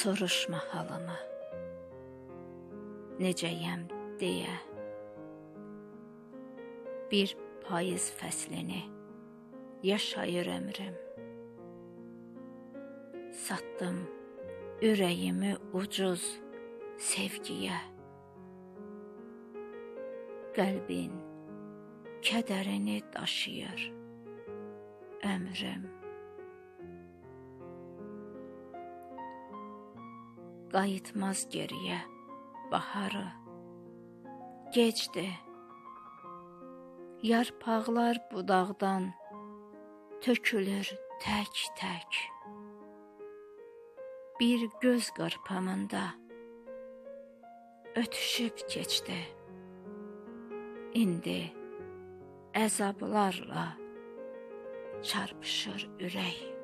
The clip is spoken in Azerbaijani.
soruşma halımı, necəyəm deyə. Bir payız fəslini yaşayır ömrüm. Satdım ürəyimi ucuz sevgiyə. Qəlbin kədərini daşıyır ömrüm. Qayıtmaz geriyə baharı, gecdir. Yarpaqlar budaqdan tökülür tək-tək. Bir göz qırpımında ötüşüb keçdi. İndi əzablarla çarpışır ürək.